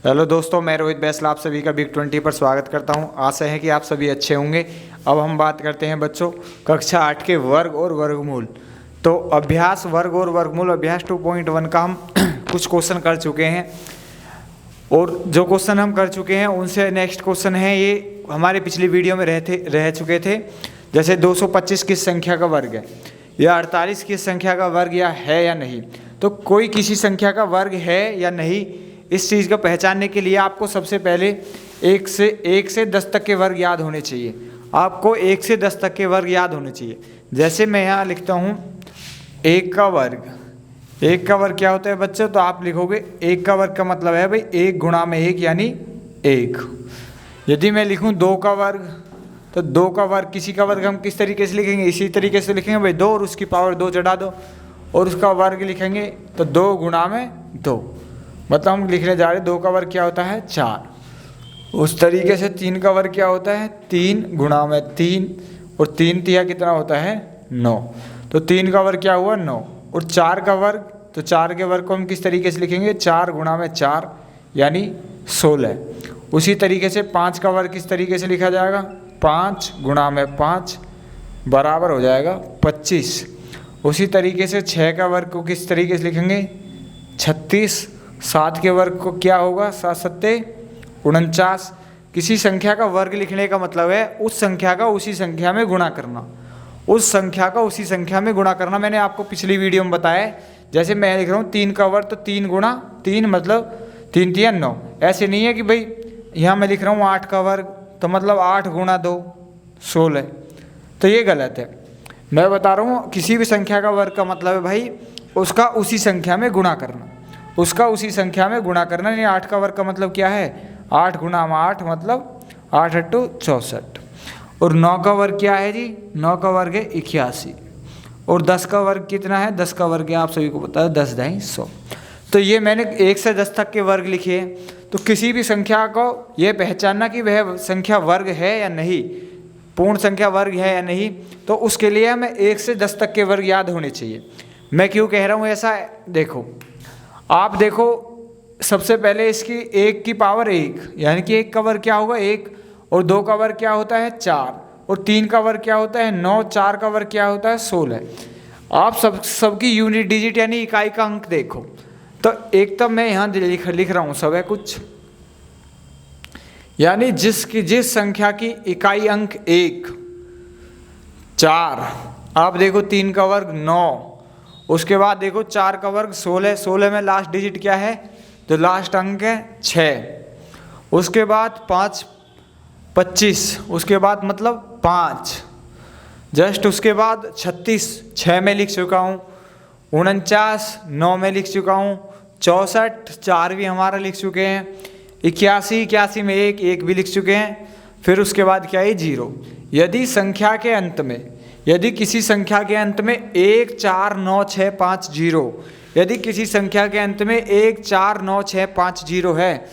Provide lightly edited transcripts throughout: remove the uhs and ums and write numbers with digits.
Hello दोस्तों, मैं रोहित बैसला आप सभी का बिग 20 पर स्वागत करता हूं। आशा है कि आप सभी अच्छे होंगे। अब हम बात करते हैं बच्चों कक्षा 8 के वर्ग और वर्गमूल। तो अभ्यास वर्ग और वर्गमूल अभ्यास 2.1 का हम कुछ क्वेश्चन कर चुके हैं और जो क्वेश्चन हम कर चुके हैं उनसे नेक्स्ट क्वेश्चन है, ये हमारे पिछली वीडियो में रह चुके थे। जैसे 225 किस संख्या का वर्ग है, या 48 किस संख्या का वर्ग या है या नहीं। तो कोई किसी संख्या का वर्ग है या नहीं, इस चीज़ को पहचानने के लिए आपको सबसे पहले 1 से 10 तक के वर्ग याद होने चाहिए। आपको 1 से 10 तक के वर्ग याद होने चाहिए। जैसे मैं यहाँ लिखता हूँ 1 का वर्ग। 1 का वर्ग क्या होता है बच्चों? तो आप लिखोगे 1 का वर्ग का मतलब है भाई 1 गुणा में 1 यानी 1। यदि मैं लिखूँ 2 का वर्ग, तो 2 का वर्ग, किसी का वर्ग हम किस तरीके से लिखेंगे? इसी तरीके से लिखेंगे भाई 2 और उसकी पावर 2 चढ़ा दो और उसका वर्ग लिखेंगे तो 2 गुणा में 2। मतलब हम लिखने जा रहे हैं 2 का वर्ग क्या होता है 4। उस तरीके से 3 का वर्ग क्या होता है 3 गुणा में 3 और 3 तिया कितना होता है 9। तो 3 का वर्ग क्या हुआ 9। और 4 का वर्ग, तो 4 के वर्ग को हम किस तरीके से लिखेंगे 4 गुणा में 4 यानी 16। उसी तरीके से 5 का वर्ग किस तरीके से लिखा जाएगा 5 गुणा में 5 बराबर हो जाएगा 25। उसी तरीके से 6 का वर्ग को किस तरीके से लिखेंगे 36। 7 के वर्ग को क्या होगा 7 सत्ते 49। किसी संख्या का वर्ग लिखने का मतलब है उस संख्या का उसी संख्या में गुणा करना। उस संख्या का उसी संख्या में गुणा करना मैंने आपको पिछली वीडियो में बताया है। जैसे मैं लिख रहा हूँ 3 का वर्ग, तो 3 गुणा 3 मतलब 3 तिया 9। ऐसे नहीं है कि भाई यहाँ मैं लिख रहा हूँ 8 का वर्ग तो मतलब 8 गुणा 2 16। तो ये गलत है। मैं बता रहा हूँ किसी भी संख्या का वर्ग का मतलब है भाई उसका उसी संख्या में गुणा करना। उसका उसी संख्या में गुणा करना। यानी 8 का वर्ग का मतलब क्या है 8 गुणा में 8 मतलब 8 अट्टू 64। और 9 का वर्ग क्या है जी 9 का वर्ग है 81। और 10 का वर्ग कितना है 10 का वर्ग है आप सभी को पता है 10 ढाई 100। तो ये मैंने 1 से 10 तक के वर्ग लिखे हैं। तो किसी भी संख्या को ये पहचानना कि वह संख्या वर्ग है या नहीं, पूर्ण संख्या वर्ग है या नहीं, तो उसके लिए हमें 1 से 10 तक के वर्ग याद होने चाहिए। मैं क्यों कह रहा हूँ ऐसा, देखो आप देखो सबसे पहले इसकी 1 की पावर 1 यानी कि 1 का वर्ग क्या होगा 1, और 2 का वर्ग क्या होता है 4, और 3 का वर्ग क्या होता है 9, 4 का वर्ग क्या होता है 16। आप सबकी यूनिट डिजिट यानी इकाई का अंक देखो। तो एक तब मैं यहाँ लिख रहा हूँ सब है कुछ, यानी जिस संख्या की इकाई अंक 1 4, आप देखो 3 का वर्ग 9, उसके बाद देखो 4 का वर्ग 16, 16 में लास्ट डिजिट क्या है तो लास्ट अंक है 6। उसके बाद 5 25, उसके बाद मतलब 5 जस्ट, उसके बाद 36 6 में लिख चुका हूँ, 49 9 में लिख चुका हूँ, 64 4 भी हमारा लिख चुके हैं, 81 में 1 भी लिख चुके हैं। फिर उसके बाद क्या है 0। यदि संख्या के अंत में, यदि किसी संख्या के अंत में 1 4 9 6 5 0, यदि किसी संख्या के अंत में 1 4 9 6 5 0 है,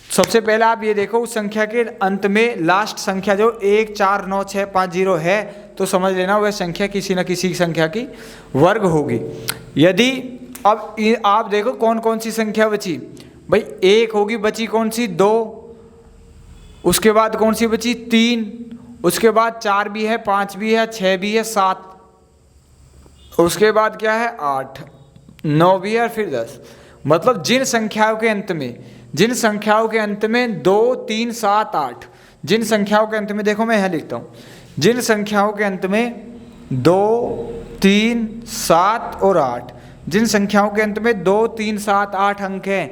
सबसे पहले आप ये देखो उस संख्या के अंत में लास्ट संख्या जो 1 4 9 6 5 0 है, तो समझ लेना वह संख्या किसी न किसी संख्या की वर्ग होगी। यदि अब आप देखो कौन कौन सी संख्या बची भाई, 1 होगी, बची कौन सी 2, उसके बाद कौन सी बची 3, उसके बाद 4 भी है, 5 भी है, 6 भी है, 7, उसके बाद क्या है 8 9 भी है और फिर 10। मतलब जिन संख्याओं के अंत में 2 3 7 8, जिन संख्याओं के अंत में, देखो मैं यहाँ लिखता हूँ, जिन संख्याओं के अंत में 2 3 7 और 8, जिन संख्याओं के अंत में 2 3 7 8 अंक हैं,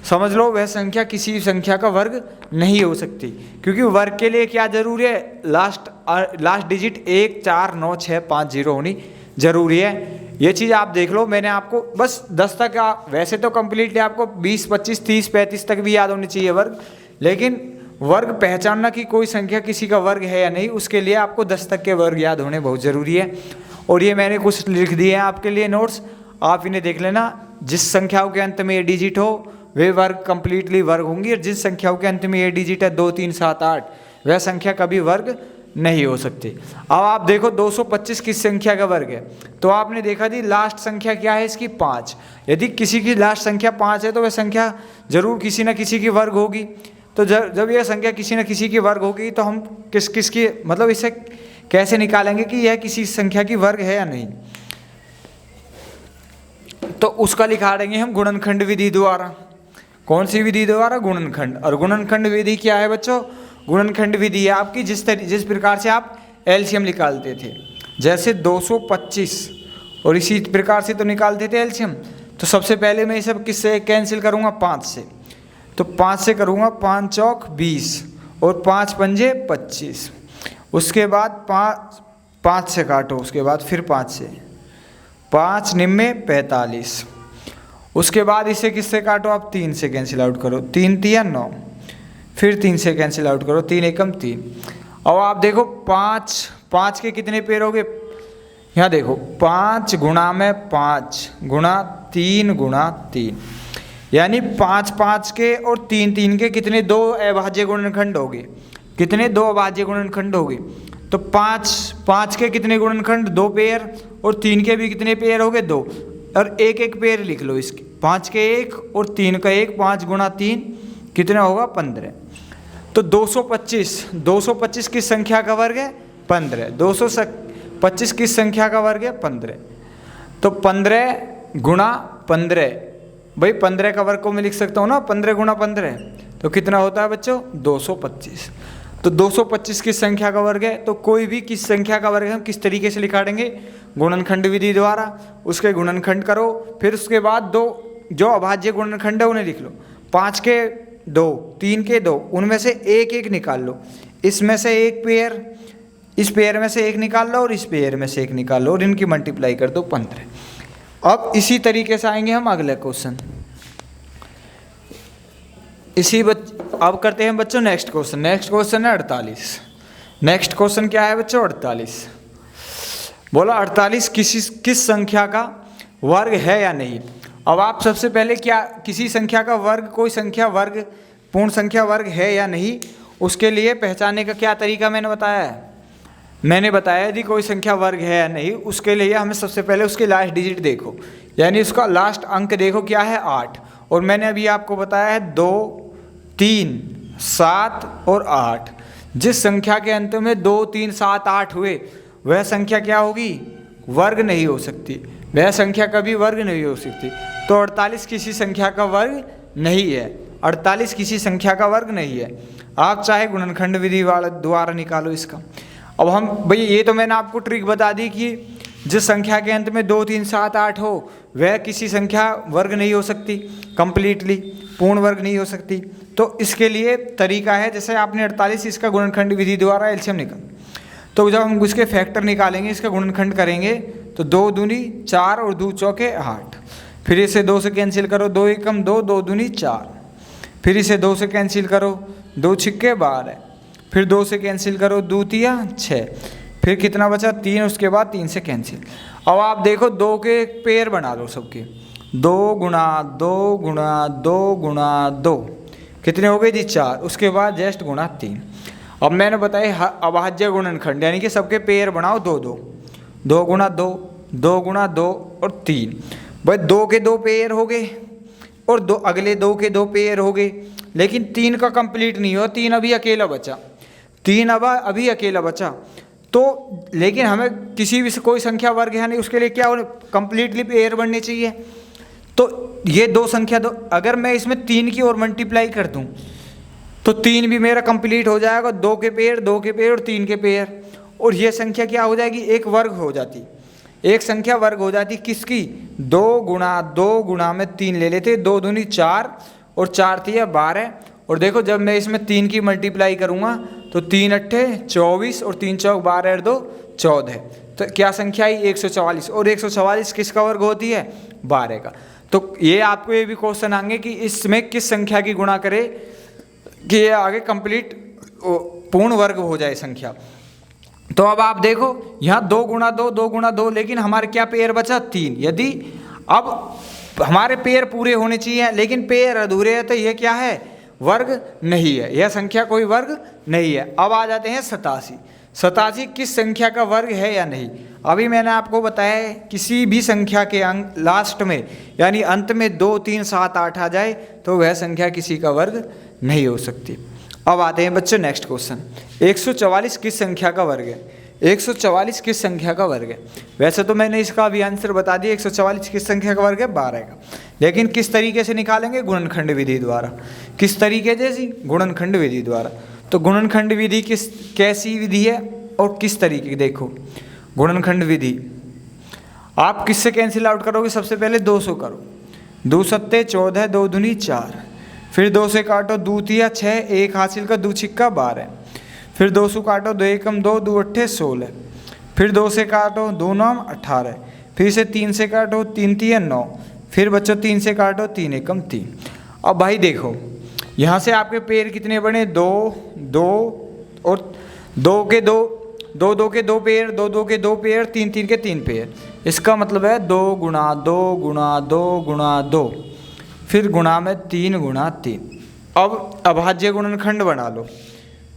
समझ लो वह संख्या किसी संख्या का वर्ग नहीं हो सकती। क्योंकि वर्ग के लिए क्या जरूरी है लास्ट डिजिट 1 4 9 6 5 0 होनी जरूरी है। ये चीज़ आप देख लो, मैंने आपको बस 10 तक, वैसे तो कम्प्लीटली आपको 20 25 30 35 तक भी याद होनी चाहिए वर्ग, लेकिन वर्ग पहचानना कि कोई संख्या किसी का वर्ग है या नहीं, उसके लिए आपको 10 तक के वर्ग याद होने बहुत ज़रूरी है। और ये मैंने कुछ लिख दिए हैं आपके लिए नोट्स, आप इन्हें देख लेना। जिस संख्याओं के अंत में ये डिजिट हो वे वर्ग कंप्लीटली वर्ग होंगी, और जिस संख्याओं के अंत में ये डिजिट है 2 3 7 8 वह संख्या कभी वर्ग नहीं हो सकते। अब आप देखो 225 किस संख्या का वर्ग है, तो आपने देखा थी लास्ट संख्या क्या है इसकी 5। यदि किसी की लास्ट संख्या 5 है तो वह संख्या जरूर किसी न किसी की वर्ग होगी। तो जब यह संख्या किसी न किसी की वर्ग होगी तो हम किसकी मतलब इसे कैसे निकालेंगे कि यह किसी संख्या की वर्ग है या नहीं, तो उसका निकालेंगे हम गुणनखंड विधि द्वारा। कौन सी विधि द्वारा? गुणनखंड। और गुणनखंड विधि क्या है बच्चों? गुणनखंड विधि है आपकी जिस प्रकार से आप एलसीएम निकालते थे, जैसे 225 और इसी प्रकार से तो निकालते थे एलसीएम। तो सबसे पहले मैं ये सब किससे कैंसिल करूँगा? 5 से। तो 5 से करूँगा, 5 चौक 20 और 5 पंजे 25। उसके बाद 5 से काटो, उसके बाद फिर 5 से, 5 निम्मे 45। उसके बाद इसे किससे काटो आप? 3 से कैंसिल आउट करो, 3 तिया 9, फिर 3 से कैंसिल आउट करो, 3 एकम 3। अब आप देखो 5 के कितने पेड़ हो गए? यहाँ देखो 5 गुणा में 5 गुणा 3 गुणा 3, यानी 5 के और 3 के कितने? 2 अभाज्य गुणनखंड हो गए। कितने? 2 अभाज्य गुणनखंड हो गए। तो 5 के कितने गुणनखंड? 2 पेयर, और 3 के भी कितने पेयर हो गए? 2, और एक पेयर लिख लो इसके, 5 के 1 और 3 का 1, 5 गुणा 3 कितना होगा? 15। तो 225 किस संख्या का वर्ग है? 15। 225 किस संख्या का वर्ग है? 15। तो 15 गुणा 15, भाई 15 का वर्ग को मैं लिख सकता हूँ ना, 15 गुणा 15, तो कितना होता है बच्चों? 225। तो 225 किस संख्या का वर्ग है? तो कोई भी किस संख्या का वर्ग है हम किस तरीके से निकालेंगे? गुणनखंड विधि द्वारा। उसके गुणनखंड करो, फिर उसके बाद 2 जो अभाज्य गुणनखंड है उन्हें लिख लो। 5 के 2, 3 के 2, उनमें से एक निकाल लो। इसमें से एक पेयर, इस पेयर में से एक निकाल लो, और इस पेयर में से एक निकाल लो, और इनकी मल्टीप्लाई कर दो 15। अब इसी तरीके से आएंगे हम अगले क्वेश्चन। अब करते हैं बच्चों नेक्स्ट क्वेश्चन। नेक्स्ट क्वेश्चन है 48। नेक्स्ट क्वेश्चन क्या है बच्चों? 48। बोलो 48 किस संख्या का वर्ग है या नहीं। अब आप सबसे पहले क्या किसी संख्या का वर्ग, कोई संख्या वर्ग, पूर्ण संख्या वर्ग है या नहीं, उसके लिए पहचानने का क्या तरीका मैंने बताया है? मैंने बताया यदि कोई संख्या वर्ग है या नहीं, उसके लिए हमें सबसे पहले उसके लास्ट डिजिट देखो, यानी उसका लास्ट अंक देखो क्या है? 8। और मैंने अभी आपको बताया है 2, 3, 7 और 8। जिस संख्या के अंत में 2, 3, 7, 8 हुए वह संख्या क्या होगी? वर्ग नहीं हो सकती। वह संख्या कभी वर्ग नहीं हो सकती। तो 48 किसी संख्या का वर्ग नहीं है। 48 किसी संख्या का वर्ग नहीं है। आप चाहे गुणनखंड विधि द्वारा निकालो इसका। अब हम भाई ये तो मैंने आपको ट्रिक बता दी कि जिस संख्या के अंत में 2, 3, 7, 8 हो वह किसी संख्या वर्ग नहीं हो सकती, कंप्लीटली पूर्ण वर्ग नहीं हो सकती। तो इसके लिए तरीका है, जैसे आपने 48 इसका गुणनखंड विधि द्वारा एलसीएम निकाल, तो जब हम इसके फैक्टर निकालेंगे, इसका गुणनखंड करेंगे, तो 2 दूनी 4 और 2 चौके 8। फिर इसे 2 से कैंसिल करो, 2 एकम 2, 2 दूनी 4। फिर इसे 2 से कैंसिल करो, 2 छिक्के 12। फिर 2 से कैंसिल करो, 2 तिया 6। फिर कितना बचा? 3। उसके बाद 3 से कैंसिल। अब आप देखो 2 के पेयर बना लो सबके, 2 गुणा 2 गुणा 2 गुणा 2 कितने हो गए जी? 4। उसके बाद जस्ट गुणा 3। अब मैंने बताया अभाज्य गुणनखंड, यानी कि सबके पेयर बनाओ 2, 2, 2 गुणा 2, 2 गुणा 2 और 3। भाई 2 के 2 पेयर हो गए और अगले 2 के 2 पेयर हो गए, लेकिन 3 का कंप्लीट नहीं हुआ। 3 अभी अकेला बचा, 3 अभी अकेला बचा। तो लेकिन हमें किसी भी कोई संख्या वर्ग है नहीं, उसके लिए क्या कंप्लीटली पेयर बनने चाहिए। तो ये 2 संख्या अगर मैं इसमें 3 की और मल्टीप्लाई कर दूं तो 3 भी मेरा कंप्लीट हो जाएगा। 2 के पेयर, 2 के पेयर और 3 के पेयर, और ये संख्या क्या हो जाएगी? एक वर्ग हो जाती, एक संख्या वर्ग हो जाती। किसकी? 2 गुणा में 3 ले लेते, 2 दूनी 4 और 4 तिया 12। और देखो जब मैं इसमें 3 की मल्टीप्लाई करूँगा तो 3 अट्ठे 24 और 3 चौक 12 और 2 14। तो क्या संख्या आई? 144। और 144 किसका वर्ग होती है? 12 का। तो ये आपको ये भी क्वेश्चन आएंगे कि इसमें किस संख्या की गुणा करे कि ये आगे कंप्लीट पूर्ण वर्ग हो जाए संख्या। तो अब आप देखो यहाँ 2 गुणा 2, 2 गुणा 2, लेकिन हमारे क्या पेयर बचा? 3। यदि अब हमारे पेयर पूरे होने चाहिए, लेकिन पेयर अधूरे हैं, तो यह क्या है? वर्ग नहीं है, यह संख्या कोई वर्ग नहीं है। अब आ जाते हैं 87। 87 किस संख्या का वर्ग है या नहीं। अभी मैंने आपको बताया है किसी भी संख्या के अंक लास्ट में यानी अंत में 2, 3, 7, 8 आ जाए तो वह संख्या किसी का वर्ग नहीं हो सकती। अब आते हैं बच्चों नेक्स्ट क्वेश्चन, 144 किस संख्या का वर्ग है। 144 किस संख्या का वर्ग है। वैसे तो मैंने इसका भी आंसर बता दिया, 144 किस संख्या का वर्ग है, 12 का। लेकिन किस तरीके से निकालेंगे, गुणनखंड विधि द्वारा। किस तरीके जैसी, गुणनखंड विधि द्वारा। तो गुणनखंड विधि कैसी विधि है और किस तरीके की, देखो गुणनखंड विधि आप किससे कैंसिल आउट करोगे, सबसे पहले 200 करो, 2 सत्ते 14, 2 दूनी 4, फिर 2 से काटो 2 तिया 6, 1 हासिल का 2 छिक्का 12, फिर 2 से काटो 2 एकम 2, 2 अट्ठे 16, फिर 2 से काटो 2 9 18, फिर से 3 से काटो 3 तिया 9, फिर बच्चों 3 से काटो 3 एकम 3। अब भाई देखो यहाँ से आपके पेड़ कितने बने, 2 2 और 2 के 2 2 2 के 2 पेड़, 2 2 के 2 पेड़, 3 3 के 3 पेड़। इसका मतलब है 2 गुणा 2 गुणा 2 गुणा 2, फिर गुणा में 3 गुणा 3। अब अभाज्य गुणनखंड बना लो,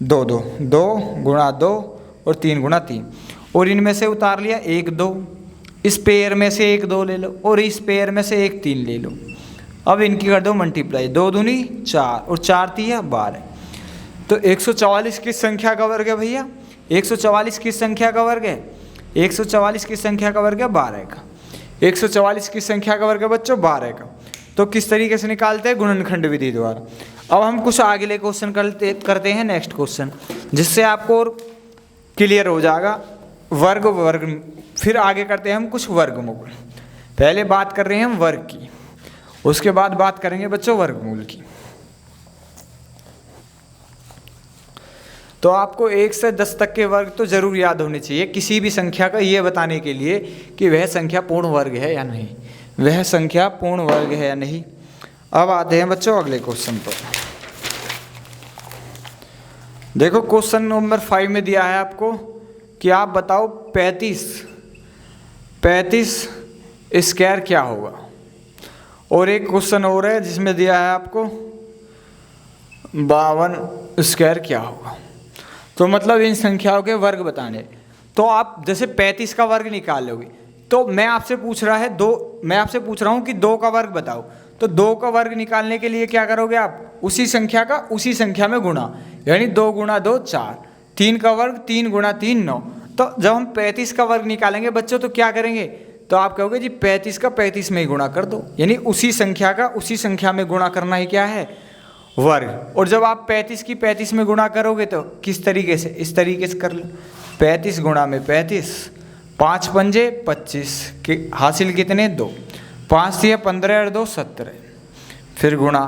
2 2 2 गुणा 2 और 3 गुणा 3, और इनमें से उतार लिया 1 2, इस पेयर में से 1 2 ले लो और इस पेयर में से 1 3 ले लो। अब इनकी कर दो मल्टीप्लाई, 2 दूनी 4 और 4 तिया 12। तो 144 किस संख्या का वर्ग है भैया, 144 किस संख्या का वर्ग है, 144 किस संख्या का वर्ग है, 12 का। 144 किस संख्या का वर्ग है बच्चों, 12 का। तो किस तरीके से निकालते हैं, गुणनखंड विधि द्वारा। अब हम कुछ अगले क्वेश्चन करते हैं, नेक्स्ट क्वेश्चन, जिससे आपको और क्लियर हो जाएगा वर्ग। फिर आगे करते हैं हम कुछ वर्गमूल। पहले बात कर रहे हैं हम वर्ग की, उसके बाद बात करेंगे बच्चों वर्गमूल की। तो आपको 1 से 10 तक के वर्ग तो जरूर याद होने चाहिए किसी भी संख्या का, ये बताने के लिए कि वह संख्या पूर्ण वर्ग है या नहीं, वह संख्या पूर्ण वर्ग है या नहीं। अब आते हैं बच्चों अगले क्वेश्चन पर। देखो क्वेश्चन नंबर 5 में दिया है आपको कि आप बताओ 35 स्क्वायर क्या होगा। और एक क्वेश्चन और है जिसमें दिया है आपको 52 स्क्वायर क्या होगा। तो मतलब इन संख्याओं के वर्ग बताने। तो आप जैसे 35 का वर्ग निकाल लोगे, तो मैं आपसे पूछ रहा हूँ कि 2 का वर्ग बताओ। तो 2 का वर्ग निकालने के लिए क्या करोगे आप, उसी संख्या का उसी संख्या में गुणा, यानी 2 गुणा 2 4, 3 का वर्ग 3 गुणा 3 9। तो जब हम 35 का वर्ग निकालेंगे बच्चों तो क्या करेंगे, तो आप कहोगे जी 35 का 35 में ही गुणा कर दो, यानी उसी संख्या का उसी संख्या में गुणा करना ही क्या है, वर्ग। और जब आप 35 की 35 में गुणा करोगे तो किस तरीके से, इस तरीके से कर लो, 35 गुणा में 35, 5 पंजे 25 के हासिल कितने 2, 5 तिया 15 और 2 17, फिर गुणा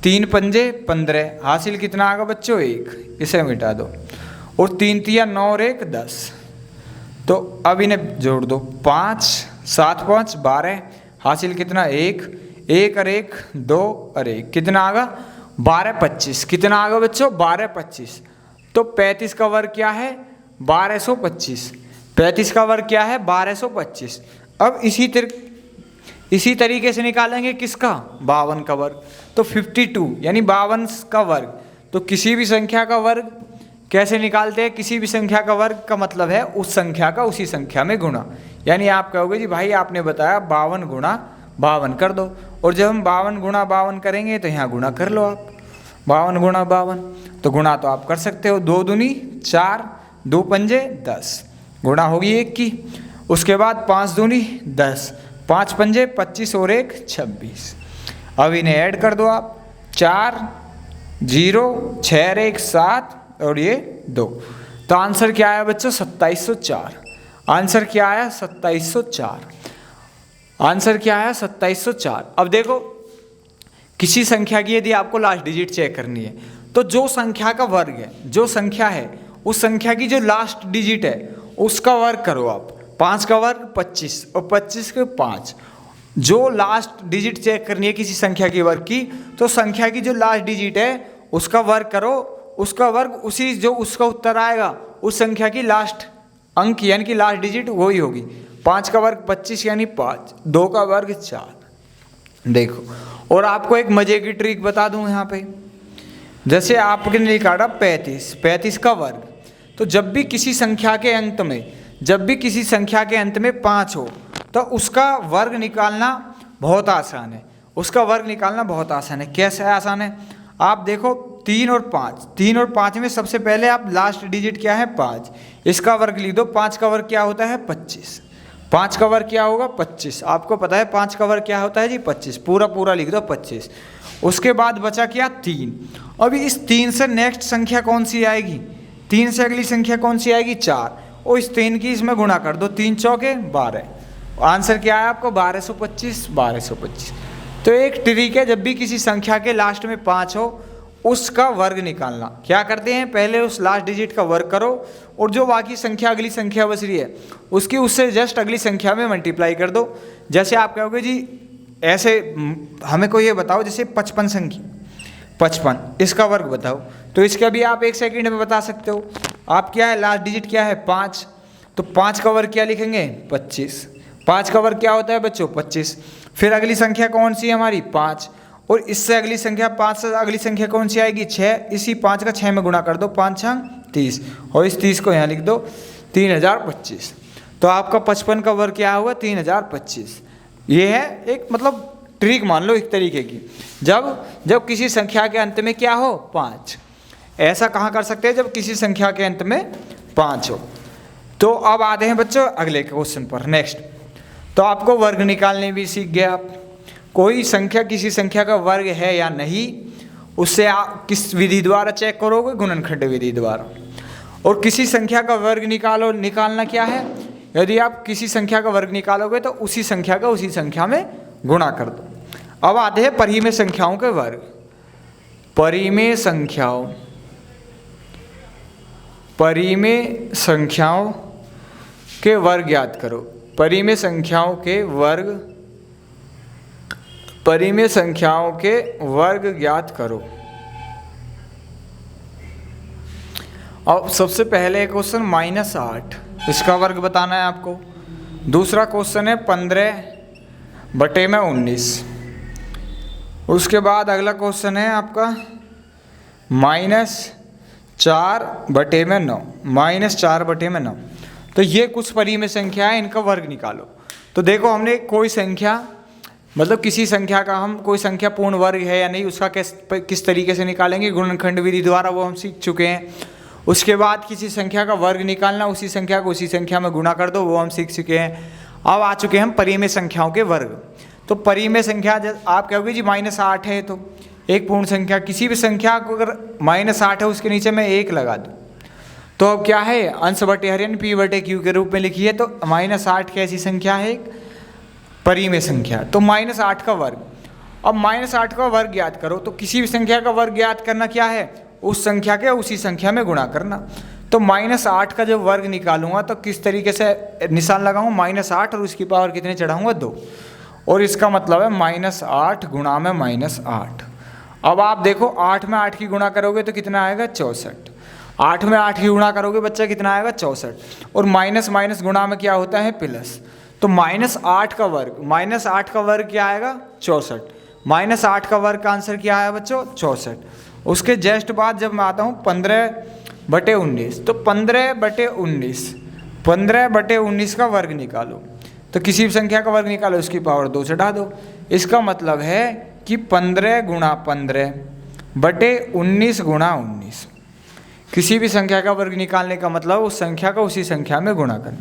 3 पंजे 15 हासिल कितना आएगा बच्चों 1, इसे मिटा दो, और 3 तिया 9 और 1 10। तो अब इन्हें जोड़ दो, 5 7 5 12 हासिल कितना 1 1 और 1 2 और 1 कितना आएगा 12 25। कितना आएगा बच्चों 12 25। तो 35 का वर्ग क्या है 1225। 35 का वर्ग क्या है 1225। अब इसी तरीके से निकालेंगे किसका 52 का वर्ग। तो 52 यानी 52 का वर्ग। तो किसी भी संख्या का वर्ग कैसे निकालते हैं, किसी भी संख्या का वर्ग का मतलब है उस संख्या का उसी संख्या में गुणा। यानी आप कहोगे जी भाई आपने बताया 52 गुणा 52 कर दो, और जब हम 52 गुणा 52 करेंगे तो यहाँ गुणा कर लो आप 52 गुणा 52। तो गुणा तो आप कर सकते हो, 2 दूनी 4 2 पंजे 10 गुणा होगी 1 की। उसके बाद 5 दूनी 10 5 पंजे 25 और 1 26। अब इन्हें ऐड कर दो आप 4 0 6 और 1 7 और ये 2। तो आंसर क्या आया बच्चों 2704। आंसर क्या आया 2704। आंसर क्या आया 2704। अब देखो किसी संख्या की यदि आपको लास्ट डिजिट चेक करनी है तो जो संख्या का वर्ग है, जो संख्या है उस संख्या की जो लास्ट डिजिट है उसका वर्ग करो आप। 5 का वर्ग 25 और 25 के 5। जो लास्ट डिजिट चेक करनी है किसी संख्या की वर्ग की, तो संख्या की जो लास्ट डिजिट है उसका वर्ग करो, उसका वर्ग उसी जो उसका उत्तर आएगा उस संख्या की लास्ट अंक यानी कि लास्ट डिजिट वही होगी। 5 का वर्ग 25 यानी 5, 2 का वर्ग 4। देखो और आपको एक मजे की ट्रिक बता दूं यहाँ पे, जैसे आपने निकाला 35 का वर्ग, तो जब भी किसी संख्या के अंत में 5 हो तो उसका वर्ग निकालना बहुत आसान है। कैसे आसान है? आप देखो 3 और 5 में सबसे पहले आप लास्ट डिजिट क्या है 5, इसका वर्ग लिख दो। 5 का वर्ग क्या होता है 25। 5 का वर्ग क्या होगा 25। आपको पता है 5 का वर्ग क्या होता है जी 25। पूरा लिख दो 25। उसके बाद बचा क्या 3। अभी इस 3 से नेक्स्ट संख्या कौन सी आएगी? 3 से अगली संख्या कौन सी आएगी 4, और इस 3 की इसमें गुणा कर दो। 3 चौके 12। आंसर क्या है आपको 1225। तो एक ट्रिक है, जब भी किसी संख्या के लास्ट में 5 हो उसका वर्ग निकालना। क्या करते हैं, पहले उस लास्ट डिजिट का वर्ग करो और जो बाकी संख्या अगली संख्या बच रही है उसकी उससे जस्ट अगली संख्या में मल्टीप्लाई कर दो। जैसे आप कहोगे जी ऐसे हमें को ये बताओ, जैसे 55 संख्या 55 इसका वर्ग बताओ, तो इसका भी आप 1 सेकंड में बता सकते हो। आप क्या है लास्ट डिजिट क्या है 5, तो 5 का वर्ग क्या लिखेंगे 25। 5 का वर्ग क्या होता है बच्चों 25। फिर अगली संख्या कौन सी है हमारी 5, और इससे अगली संख्या 5 से अगली संख्या कौन सी आएगी 6। इसी 5 का 6 में गुणा कर दो, 5 6 30, और इस 30 को यहाँ लिख दो 3025। तो आपका 55 का वर्ग क्या हुआ 3025। ये है एक मतलब ट्रिक मान लो एक तरीके की। जब किसी संख्या के अंत में क्या हो 5, ऐसा कहाँ कर सकते हैं जब किसी संख्या के अंत में 5 हो। तो अब आते हैं बच्चों अगले क्वेश्चन पर। नेक्स्ट तो आपको वर्ग निकालने भी सीख गए आप। कोई संख्या किसी संख्या का वर्ग है या नहीं, उससे आप किस विधि द्वारा चेक करोगे, गुणनखंड विधि द्वारा। और किसी संख्या का वर्ग निकालना क्या है, यदि आप किसी संख्या का वर्ग निकालोगे तो उसी संख्या का उसी संख्या में गुणा कर दो। अब आते हैं परिमेय संख्याओं के वर्ग। परिमेय संख्याओं के वर्ग ज्ञात करो। परिमेय संख्याओं के वर्ग ज्ञात करो। अब सबसे पहले क्वेश्चन -8, इसका वर्ग बताना है आपको। दूसरा क्वेश्चन है 15/19। उसके बाद अगला क्वेश्चन है आपका -4/9। -4/9। तो ये कुछ परिमेय संख्या है, इनका वर्ग निकालो। तो देखो हमने कोई संख्या मतलब किसी संख्या का हम कोई संख्या पूर्ण वर्ग है या नहीं उसका किस तरीके से निकालेंगे, गुणनखंड विधि द्वारा, वो हम सीख चुके हैं। उसके बाद किसी संख्या का वर्ग निकालना, उसी संख्या को उसी संख्या में गुणा कर दो, वो हम सीख चुके हैं। अब आ चुके हैं हम परिमेय संख्याओं के वर्ग। तो परिमेय संख्या आप कहोगे जी -8 है, तो एक पूर्ण संख्या किसी भी संख्या को अगर -8 है उसके नीचे मैं 1 लगा दूँ तो अब क्या है अंश बटे हरण P/Q के रूप में लिखिए। तो -8 कैसी संख्या है, एक परिमेय संख्या। तो -8 का वर्ग। अब -8 का वर्ग ज्ञात करो। तो किसी भी संख्या का वर्ग ज्ञात करना क्या है, उस संख्या के उसी संख्या में गुणा करना। तो -8 का जब वर्ग निकालूंगा तो किस तरीके से निशान लगाऊंगा, -8 और उसकी पावर कितने चढ़ाऊंगा 2, और इसका मतलब है -8 गुणा में -8। अब आप देखो 8 में 8 की गुणा करोगे तो कितना आएगा 64। 8 में 8 की गुणा करोगे बच्चा कितना आएगा 64, और माइनस गुणा में क्या होता है प्लस। तो -8 का वर्ग क्या आएगा 64। -8 का वर्ग का आंसर क्या आया बच्चों 64। उसके जस्ट बाद जब मैं आता हूँ 15/19, तो 15/19 का वर्ग निकालो। तो किसी भी संख्या का वर्ग निकालो, उसकी पावर 2 चढ़ा दो। इसका मतलब है कि 15 × 15/19 × 19। किसी भी संख्या का वर्ग निकालने का मतलब उस संख्या का उसी संख्या में गुणा करना।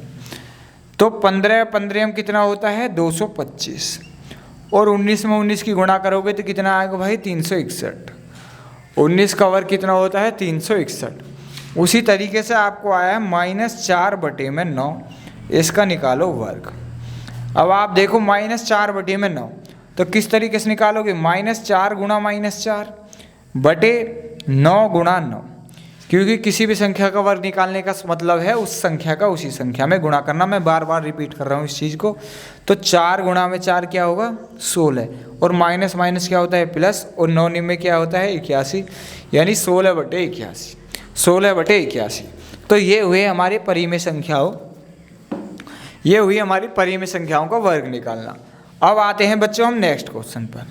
तो 15 में कितना होता है 225, और 19 में 19 की गुणा करोगे तो कितना आएगा भाई 361। 19 का वर्ग कितना होता है 361। उसी तरीके से आपको आया है -4/9, इसका निकालो वर्ग। अब आप देखो -4/9 तो किस तरीके से निकालोगे, -4 × -4/9 × 9, क्योंकि किसी भी संख्या का वर्ग निकालने का मतलब है उस संख्या का उसी संख्या में गुणा करना। मैं बार बार रिपीट कर रहा हूँ इस चीज़ को। तो 4 × 4 क्या होगा 16, और माइनस क्या होता है प्लस, और 9 में क्या होता है 81, यानी 16/81। 16/81। तो ये हुए हमारे परिमेय संख्याओं का वर्ग निकालना। अब आते हैं बच्चों हम नेक्स्ट क्वेश्चन पर।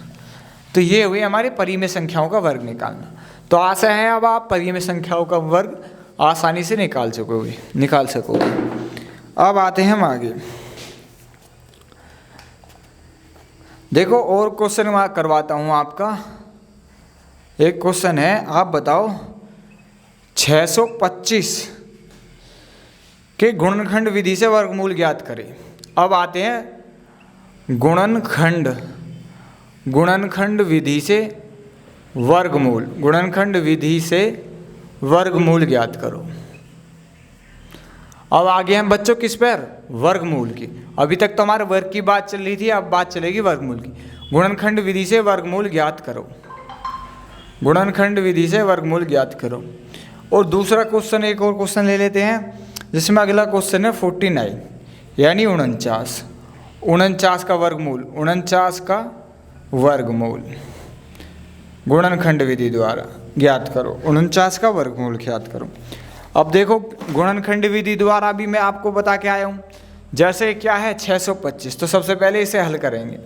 तो ये हुई हमारी परिमेय संख्याओं का वर्ग निकालना। तो आशा है अब आप परिमेय संख्याओं का वर्ग आसानी से निकाल सकोगे। अब आते हैं हम आगे। देखो और क्वेश्चन मैं करवाता हूँ आपका। एक क्वेश्चन है, आप बताओ 625 के गुणनखंड विधि से वर्गमूल ज्ञात करें। अब आते हैं गुणनखंड विधि से वर्गमूल ज्ञात करो। अब आगे हम बच्चों किस पर, वर्गमूल की। अभी तक तो हमारे वर्ग की बात चल रही थी, अब बात चलेगी वर्गमूल की। गुणनखंड विधि से वर्गमूल ज्ञात करो। और दूसरा क्वेश्चन, एक और क्वेश्चन ले लेते हैं, जिसमें अगला क्वेश्चन है 49 यानी 49 का वर्गमूल गुणनखंड विधि द्वारा ज्ञात करो। 49 का वर्गमूल ज्ञात करो। अब देखो गुणनखंड विधि द्वारा भी मैं आपको बता के आया हूँ। जैसे क्या है 625, तो सबसे पहले इसे हल करेंगे।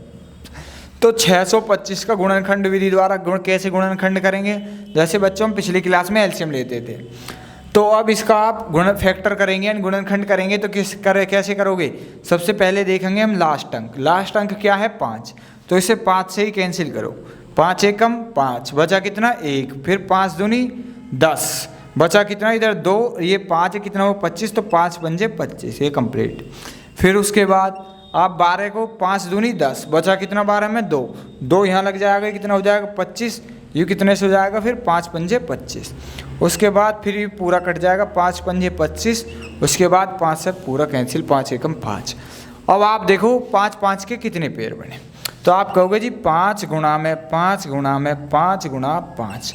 तो 625 का गुणनखंड विधि द्वारा कैसे गुणनखंड करेंगे, जैसे बच्चों हम पिछली क्लास में एलसीएम लेते थे। तो अब इसका आप फैक्टर करेंगे यानी गुणनखंड करेंगे तो कैसे करोगे। सबसे पहले देखेंगे हम लास्ट अंक क्या है 5, तो इसे 5 से ही कैंसिल करो। 5 एकम 5, बचा कितना 1, फिर 5 दूनी 10, बचा कितना इधर 2, ये 5 कितना हो 25, तो 5 पंजे 25, ये कंप्लीट। फिर उसके बाद आप 12 को 5 दूनी 10, बचा कितना 12 में 2 यहाँ लग जाएगा, कितना हो जाएगा 25, ये कितने से हो जाएगा फिर 5 पंजे 25। उसके बाद फिर ये पूरा कट जाएगा 5 पंजे 25, उसके बाद 5 से पूरा कैंसिल, 5 एकम 5। अब आप देखो 5 के कितने पेड़ बने, तो आप कहोगे जी 5 गुणा में 5 गुणा में 5 गुणा 5,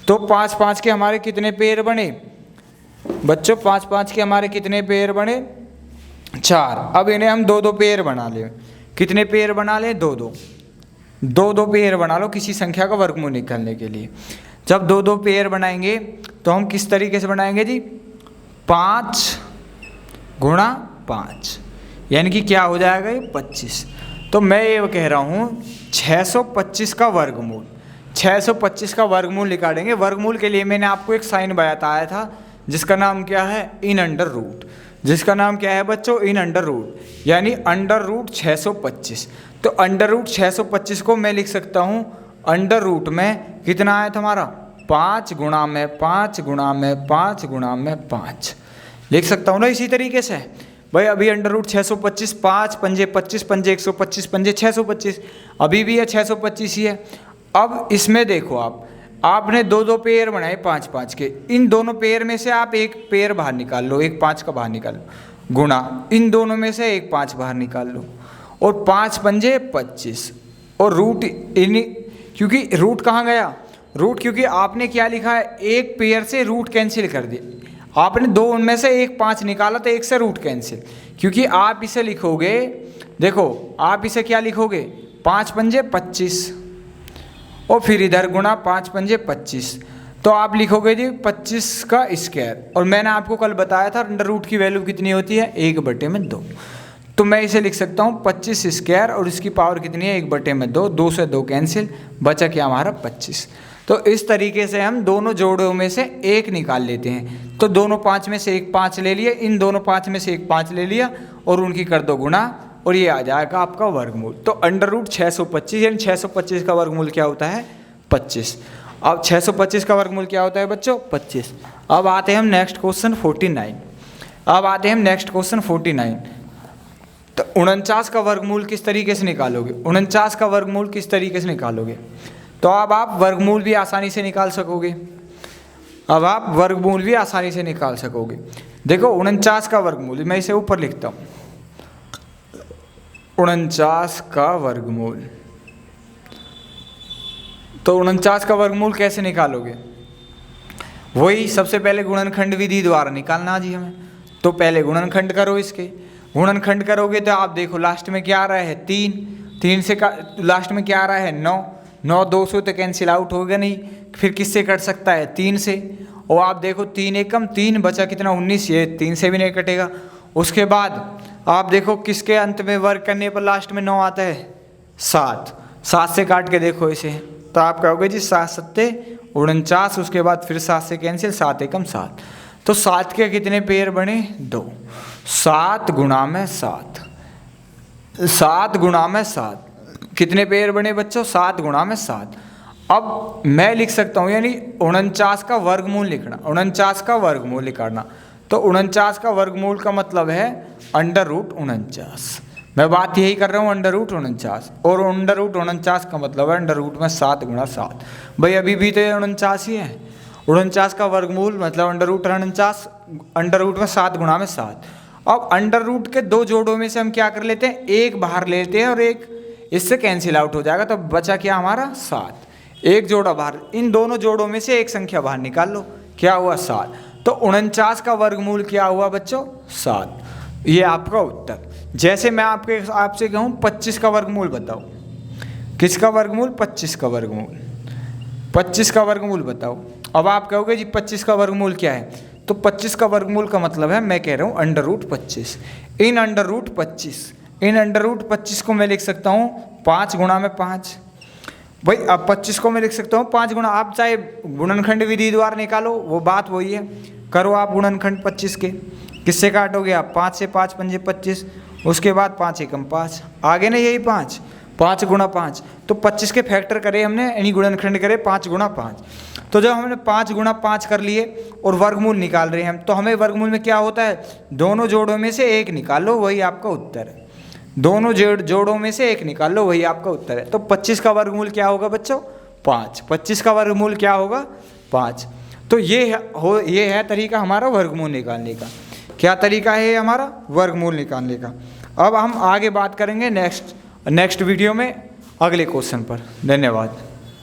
तो 5 के हमारे कितने पेड़ बने बच्चों, 5 के हमारे कितने पेड़ बने 4। अब इन्हें हम 2 पेड़ बना ले। कितने पेड़ बना ले, 2 पेड़ बना लो किसी संख्या का वर्गमूल निकालने के लिए। जब 2 पेड़ बनाएंगे तो हम किस तरीके से बनाएंगे जी, 5 गुणा 5 यानी कि क्या हो जाएगा ये 25। तो मैं ये कह रहा हूँ 625 का वर्गमूल निकालेंगे। वर्गमूल के लिए मैंने आपको एक साइन बताया था जिसका नाम क्या है, इन अंडर रूट। जिसका नाम क्या है बच्चों, इन अंडर रूट, यानी अंडर रूट 625। तो अंडर रूट 625 को मैं लिख सकता हूँ अंडर रूट में कितना आया था हमारा 5 गुणा में 5 गुणा में 5 गुणा में 5 लिख सकता हूँ ना। इसी तरीके से भाई अभी अंडर रूट 625, 5 पंजे 25 पंजे 125 पंजे 625, अभी भी है 625 ही है। अब इसमें देखो आपने 2 पेयर बनाए 5 के, इन दोनों पेयर में से आप एक पेयर बाहर निकाल लो, एक 5 का बाहर निकाल लो, गुणा इन दोनों में से एक 5 बाहर निकाल लो, और 5 पंजे 25, और रूट क्योंकि रूट कहाँ गया, रूट क्योंकि आपने क्या लिखा है, एक पेयर से रूट कैंसिल कर दिया। आपने 2 उनमें से एक 5 निकाला तो एक से रूट कैंसिल, क्योंकि आप इसे लिखोगे, देखो आप इसे क्या लिखोगे 5 पंजे 25 और फिर इधर गुणा 5 पंजे 25, तो आप लिखोगे जी 25 का स्क्वायर। और मैंने आपको कल बताया था अंडर रूट की वैल्यू कितनी होती है 1/2, तो मैं इसे लिख सकता हूँ 25 स्क्वायर और इसकी पावर कितनी है 1/2, 2 से 2 कैंसिल, बचा क्या हमारा 25। तो इस तरीके से हम दोनों जोड़ों में से एक निकाल लेते हैं। तो दोनों 5 में से एक 5 ले लिए, इन दोनों 5 में से एक 5 ले लिया और उनकी कर दो गुणा, और ये आ जाएगा आपका वर्गमूल। तो अंडर रूट 625 यानी 625 का वर्गमूल क्या होता है 25। अब 625 का वर्गमूल क्या होता है बच्चों 25। अब आते हैं हम नेक्स्ट क्वेश्चन 49। तो 49 का वर्गमूल किस तरीके से निकालोगे, 49 का वर्गमूल किस तरीके से निकालोगे, तो अब आप वर्गमूल भी आसानी से निकाल सकोगे। देखो 49 का वर्गमूल, मैं इसे ऊपर लिखता हूँ, 49 का वर्गमूल। तो 49 का वर्गमूल कैसे निकालोगे, वही सबसे पहले गुणनखंड विधि द्वारा निकालना जी हमें। तो पहले गुणनखंड करो, इसके गुणनखंड करोगे तो आप देखो लास्ट में क्या आ रहा है 3 से लास्ट में क्या आ रहा है 9 200 तो कैंसिल आउट होगा नहीं, फिर किससे कट सकता है 3 से, और आप देखो 3 एकम 3, बचा कितना 19, ये 3 से भी नहीं कटेगा। उसके बाद आप देखो किसके अंत में वर्ग करने पर लास्ट में 9 आता है 7 से काट के देखो इसे, तो आप कहोगे जी 7 7 49, उसके बाद फिर 7 से कैंसिल, 7 एकम 7। तो 7 के कितने पेयर बने? 2। 7 गुणा में 7, 7 गुणा में 7 कितने पेयर बने बच्चों? 7 गुणा में 7। अब मैं लिख सकता हूँ, यानी 49 का वर्गमूल लिखना, 49 का वर्गमूल निकालना। तो 49 का वर्गमूल का मतलब है √49। मैं बात यही कर रहा हूँ, √49, और √49 का मतलब है √ में 7 गुणा 7। भाई अभी भी तो ये 49 ही है। 49 का वर्गमूल मतलब √49, √ में 7 गुणा में 7। अब √ के 2 जोड़ों में से हम क्या कर लेते हैं, एक बाहर लेते हैं और एक इससे कैंसिल आउट हो जाएगा, तो बचा क्या हमारा? 7। एक जोड़ा बाहर, इन दोनों जोड़ों में से एक संख्या बाहर निकाल लो, क्या हुआ? 7। तो 49 का वर्गमूल क्या हुआ बच्चों? 7। ये आपका उत्तर। जैसे मैं आपसे कहूँ 25 का वर्गमूल बताओ। किसका वर्गमूल? 25 का वर्गमूल। 25 का वर्गमूल बताओ। अब आप कहोगे जी 25 का वर्गमूल क्या है? तो 25 का वर्गमूल का मतलब है, मैं कह रहा हूँ √25। इन √25 को मैं लिख सकता हूँ 5 गुणा में 5। भाई अब 25 को मैं लिख सकता हूँ 5 गुणा, आप चाहे गुणनखंड विधि द्वारा निकालो, वो बात वही है। करो आप गुणनखंड 25 के, किससे काटोगे आप? 5 से 5 पंजे 25, उसके बाद 5 एकम 5, आगे ना यही 5 गुणा 5। तो 25 के फैक्टर करे हमने, यानी गुणनखंड करे 5 गुणा 5। तो जब हमने 5 गुणा 5 कर लिए और वर्गमूल निकाल रहे हैं हम, तो हमें वर्गमूल में क्या होता है? दोनों जोड़ों में से एक निकालो, वही आपका उत्तर है। दोनों जोड़ों में से एक निकाल लो, वही आपका उत्तर है। तो 25 का वर्गमूल क्या होगा बच्चों? 5। 25 का वर्गमूल क्या होगा? 5। तो ये है तरीका हमारा वर्गमूल निकालने का। क्या तरीका है हमारा? वर्गमूल निकालने का। अब हम आगे बात करेंगे नेक्स्ट वीडियो में अगले क्वेश्चन पर। धन्यवाद।